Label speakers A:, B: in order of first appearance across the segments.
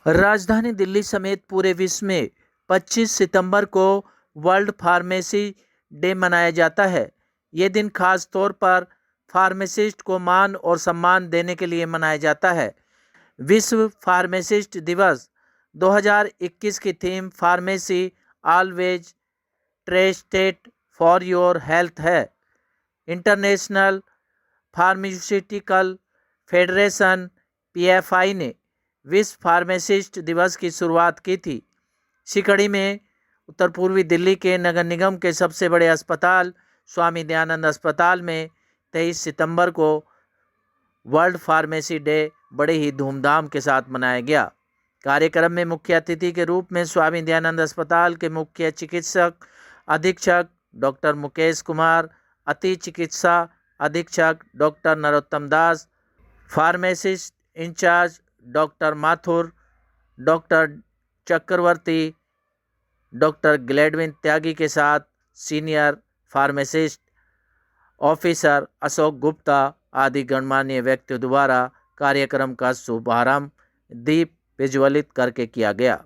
A: राजधानी दिल्ली समेत पूरे विश्व में 25 सितंबर को वर्ल्ड फार्मेसी डे मनाया जाता है। ये दिन खास तौर पर फार्मासिस्ट को मान और सम्मान देने के लिए मनाया जाता है। विश्व फार्मासिस्ट दिवस 2021 की theme pharmacy always trusted for your health है। इंटरनेशनल फार्मास्यूटिकल फेडरेशन (पीएफआई) ने विश्व फार्मासिस्ट दिवस की शुरुआत की थी। इसी कड़ी में उत्तर पूर्वी दिल्ली के नगर निगम के सबसे बड़े अस्पताल स्वामी दयानंद अस्पताल में 23 सितंबर को वर्ल्ड फार्मेसी डे बड़े ही धूमधाम के साथ मनाया गया। कार्यक्रम में मुख्य अतिथि के रूप में स्वामी दयानंद अस्पताल के मुख्य चिकित्सक अधीक्षक डॉक्टर मुकेश कुमार, अति चिकित्सा अधीक्षक doctor Narottam Das, pharmacist incharge doctor Mathur, doctor Chakravarti, doctor Gladwin Tyagi के साथ senior pharmacist officer Ashok Gupta आदि गणमान्य व्यक्तियों द्वारा कार्यक्रम का शुभारंभ दीप प्रज्वलित करके किया गया,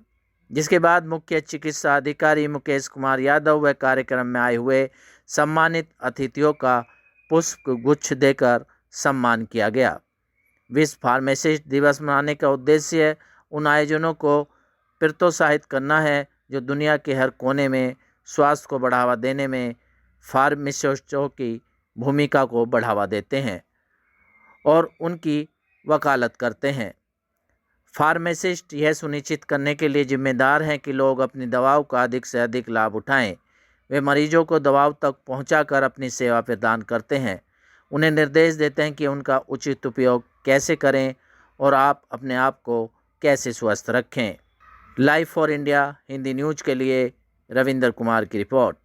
A: जिसके बाद मुख्य चिकित्सा अधिकारी मुकेश कुमार यादव व कार्यक्रम में आए हुए सम्मानित अतिथियों का पुष्प गुच्छ देकर सम्मान किया गया। विश्व फार्मासिस्ट दिवस मनाने का उद्देश्य उन आयोजनों को प्रोत्साहित करना है जो दुनिया के हर कोने में स्वास्थ्य को बढ़ावा देने में फार्मासिस्टों की भूमिका को बढ़ावा देते हैं और उनकी वकालत करते हैं। फार्मासिस्ट यह सुनिश्चित करने के लिए जिम्मेदार हैं कि लोग अपनी दवाओं का अधिक से अधिक लाभ उठाएं। वे मरीजों को दवाओं तक पहुंचाकर अपनी सेवा प्रदान करते हैं, उन्हें निर्देश देते हैं कि उनका उचित उपयोग कैसे करें और आप अपने आप को कैसे स्वस्थ रखें। Live for India Hindi news के लिए रविंदर कुमार की रिपोर्ट।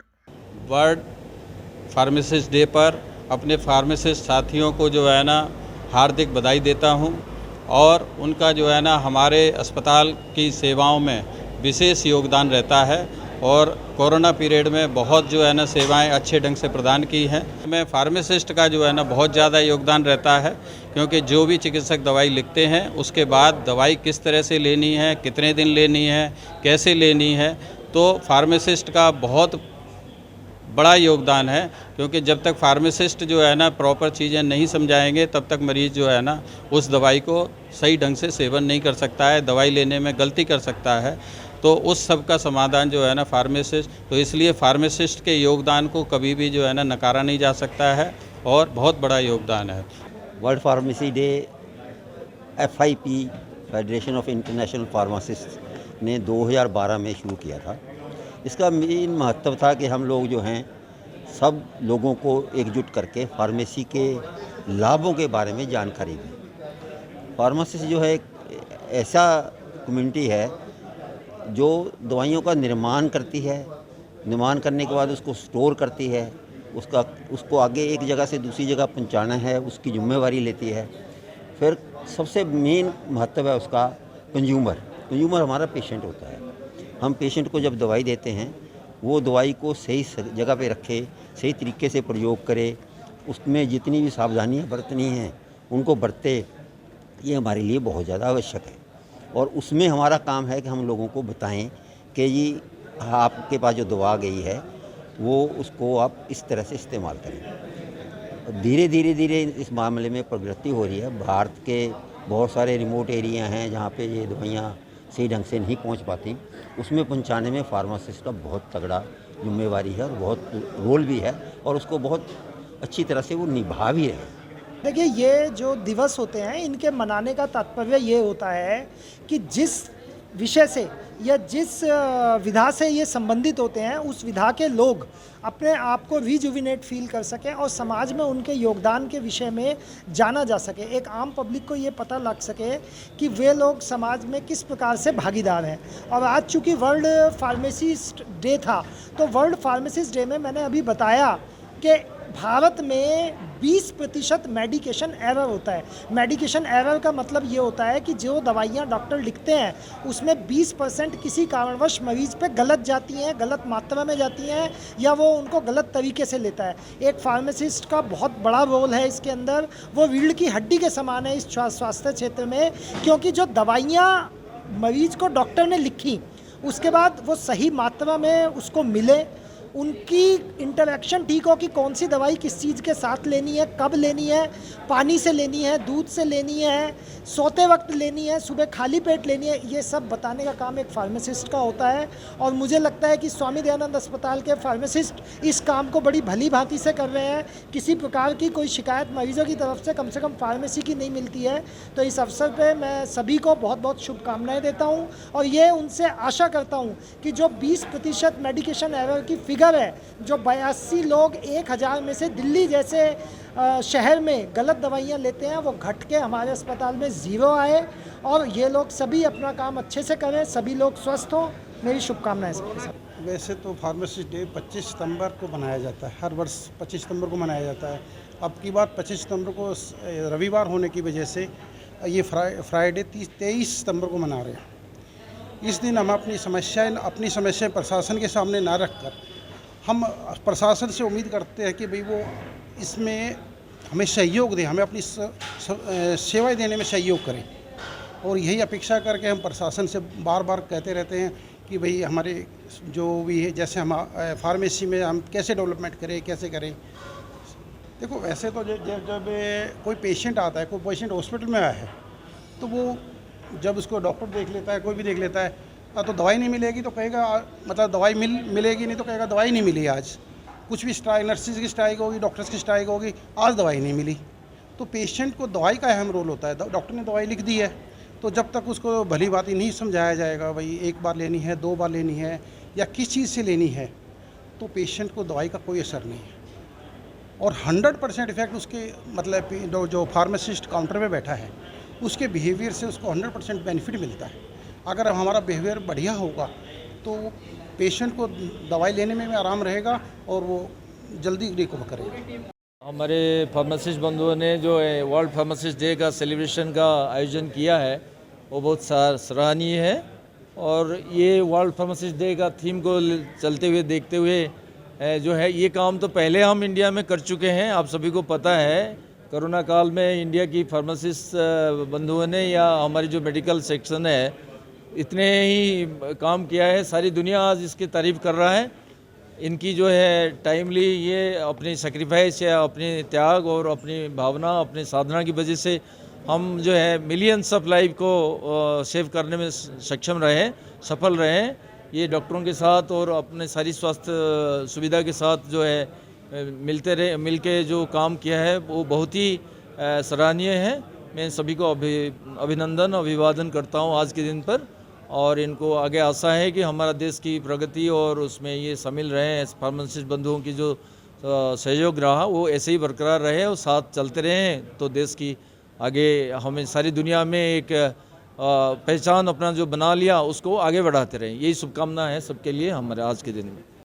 B: वर्ल्ड फार्मासिस्ट डे पर अपने फार्मासिस्ट साथियों को जो है ना हार्दिक बधाई देता हूं और उनका जो है ना हमारे अस्पताल की सेवाओं में विशेष योगदान रहता है और कोरोना पीरियड में बहुत जो है ना सेवाएं अच्छे ढंग से प्रदान की हैं। में फार्मासिस्ट का जो है ना बहुत ज़्यादा योगदान रहता है, क्योंकि जो भी चिकित्सक दवाई लिखते हैं उसके बाद दवाई किस तरह से लेनी है, कितने दिन लेनी है, कैसे लेनी है, तो फार्मासिस्ट का बहुत बड़ा योगदान है। क्योंकि जब तक फार्मासिस्ट जो है ना प्रॉपर चीज़ें नहीं समझाएंगे तब तक मरीज़ जो है ना उस दवाई को सही ढंग से सेवन नहीं कर सकता है, दवाई लेने में गलती कर सकता है। तो उस सब का समाधान जो है ना फार्मासिस्ट, तो इसलिए फार्मासिस्ट के योगदान को कभी भी जो है ना नकारा नहीं जा सकता है और बहुत बड़ा योगदान है।
C: World pharmacy day FIP federation of international pharmacist ने 2012 में शुरू किया था। इसका मेन महत्व था कि हम लोग जो हैं सब लोगों को एकजुट करके फार्मेसी के लाभों के बारे में जानकारी दें। फार्मासिस्ट जो है एक ऐसा कम्युनिटी है जो दवाइयों का निर्माण करती है, निर्माण करने के बाद उसको स्टोर करती है, उसको आगे एक जगह से दूसरी जगह पहुंचाना है, उसकी जिम्मेवारी लेती है। फिर सबसे मेन महत्व है उसका कंज्यूमर हमारा पेशेंट होता है। हम पेशेंट को जब दवाई देते हैं वो दवाई को सही जगह पे रखे, सही तरीके से प्रयोग करे, उसमें जितनी भी सावधानियाँ बरतनी हैं उनको बरते, ये हमारे लिए बहुत ज़्यादा आवश्यक है। और उसमें हमारा काम है कि हम लोगों को बताएं कि ये आपके पास जो दवा गई है वो उसको आप इस तरह से इस्तेमाल करें। धीरे इस मामले में प्रगति हो रही है। भारत के बहुत सारे रिमोट एरिया हैं जहाँ पे ये दवाइयाँ सही ढंग से नहीं पहुँच पाती, उसमें पहुँचाने में फार्मासिस्ट का बहुत तगड़ा जिम्मेवारी है और बहुत रोल भी है और उसको बहुत अच्छी तरह से वो निभा भी रहे हैं।
D: देखिए, ये जो दिवस होते हैं इनके मनाने का तात्पर्य ये होता है कि जिस विषय से या जिस विधा से ये संबंधित होते हैं उस विधा के लोग अपने आप को रिजुविनेट फील कर सकें और समाज में उनके योगदान के विषय में जाना जा सके। एक आम पब्लिक को ये पता लग सके कि वे लोग समाज में किस प्रकार से भागीदार हैं। और आज चूँकि वर्ल्ड फार्मासिस्ट डे था, तो वर्ल्ड फार्मासिस्ट डे में मैंने अभी बताया कि भारत में 20% मेडिकेशन एरर होता है। मेडिकेशन एरर का मतलब ये होता है कि जो दवाइयाँ डॉक्टर लिखते हैं उसमें 20% किसी कारणवश मरीज पे गलत जाती हैं, गलत मात्रा में जाती हैं या वो उनको गलत तरीके से लेता है। एक फार्मासिस्ट का बहुत बड़ा रोल है इसके अंदर, वो रीढ़ की हड्डी के समान है इस स्वास्थ्य क्षेत्र में, क्योंकि जो दवाइयाँ मरीज को डॉक्टर ने लिखी, उसके बाद वो सही मात्रा में उसको मिले, उनकी इंटरेक्शन ठीक हो कि कौन सी दवाई किस चीज़ के साथ लेनी है, कब लेनी है, पानी से लेनी है, दूध से लेनी है, सोते वक्त लेनी है, सुबह खाली पेट लेनी है, ये सब बताने का काम एक फार्मासिस्ट का होता है। और मुझे लगता है कि स्वामी दयानंद अस्पताल के फार्मासिस्ट इस काम को बड़ी भली भांति से कर रहे हैं। किसी प्रकार की कोई शिकायत मरीजों की तरफ से कम फार्मेसी की नहीं मिलती है। तो इस अवसर पर मैं सभी को बहुत बहुत शुभकामनाएँ देता हूँ और ये उनसे आशा करता हूँ कि जो 20% मेडिकेशन एरर की फिगर है, जो 82 लोग 1000 में से दिल्ली जैसे शहर में गलत दवाइयाँ लेते हैं, वो घट के हमारे अस्पताल में 0 आए और ये लोग सभी अपना काम अच्छे से करें, सभी लोग स्वस्थ हों। मेरी शुभकामनाएं सबके साथ।
E: वैसे तो फार्मासिस्ट डे 25 सितंबर को मनाया जाता है, हर वर्ष 25 सितंबर को मनाया जाता है। अब की बात 25 सितंबर को रविवार होने की वजह से ये फ्राइडे 23 सितंबर को मना रहे हैं। इस दिन हम अपनी समस्याएं प्रशासन के सामने ना रखकर हम प्रशासन से उम्मीद करते हैं कि भाई वो इसमें हमें सहयोग दें, हमें अपनी सेवाएं देने में सहयोग करें। और यही अपेक्षा करके हम प्रशासन से बार बार कहते रहते हैं कि भाई हमारे जो भी है, जैसे हम फार्मेसी में हम कैसे डेवलपमेंट करें, कैसे करें। देखो वैसे तो जब कोई पेशेंट आता है, कोई पेशेंट हॉस्पिटल में आया है, तो वो जब उसको डॉक्टर देख लेता है, कोई भी देख लेता है, तो दवाई नहीं मिलेगी तो कहेगा, मतलब दवाई मिलेगी नहीं तो कहेगा दवाई नहीं मिली आज। कुछ भी स्ट्राइक, नर्सिस की स्ट्राइक होगी, डॉक्टर्स की स्ट्राइक होगी, आज दवाई नहीं मिली। तो पेशेंट को दवाई का अहम रोल होता है। डॉक्टर ने दवाई लिख दी है, तो जब तक उसको भली बात ही नहीं समझाया जाएगा भाई 1 बार लेनी है, 2 बार लेनी है या किस चीज़ से लेनी है, तो पेशेंट को दवाई का कोई असर नहीं है। और 100% इफेक्ट उसके मतलब जो फार्मासिस्ट काउंटर पे बैठा है उसके बिहेवियर से उसको 100% बेनिफिट मिलता है। अगर हमारा बिहेवियर बढ़िया होगा तो पेशेंट को दवाई लेने में भी आराम रहेगा और वो जल्दी रिकवर करेगा।
F: हमारे फार्मासिस्ट बंधुओं ने जो है वर्ल्ड फार्मासिस्ट डे का सेलिब्रेशन का आयोजन किया है वो बहुत सराहनीय है। और ये वर्ल्ड फार्मासिस्ट डे का थीम को चलते हुए देखते हुए जो है ये काम तो पहले हम इंडिया में कर चुके हैं। आप सभी को पता है कोरोना काल में इंडिया की फार्मासिस्ट बंधुओं ने या हमारी जो मेडिकल सेक्शन है इतने ही काम किया है। सारी दुनिया आज इसकी तारीफ़ कर रहा है। इनकी जो है टाइमली ये अपनी सेक्रीफाइस या अपने त्याग और अपनी भावना, अपनी साधना की वजह से हम जो है मिलियंस ऑफ लाइफ को सेव करने में सक्षम रहे, सफल रहे। ये डॉक्टरों के साथ और अपने सारी स्वास्थ्य सुविधा के साथ जो है मिलके जो काम किया है वो बहुत ही सराहनीय है। मैं सभी को अभिनंदन अभिवादन करता हूँ आज के दिन पर। और इनको आगे आशा है कि हमारा देश की प्रगति और उसमें ये शामिल रहे। फार्मासिस्ट बंधुओं की जो सहयोग रहा वो ऐसे ही बरकरार रहे और साथ चलते रहें तो देश की आगे हमें सारी दुनिया में एक पहचान अपना जो बना लिया उसको आगे बढ़ाते रहें। यही शुभकामना है सबके लिए हमारे आज के दिन में।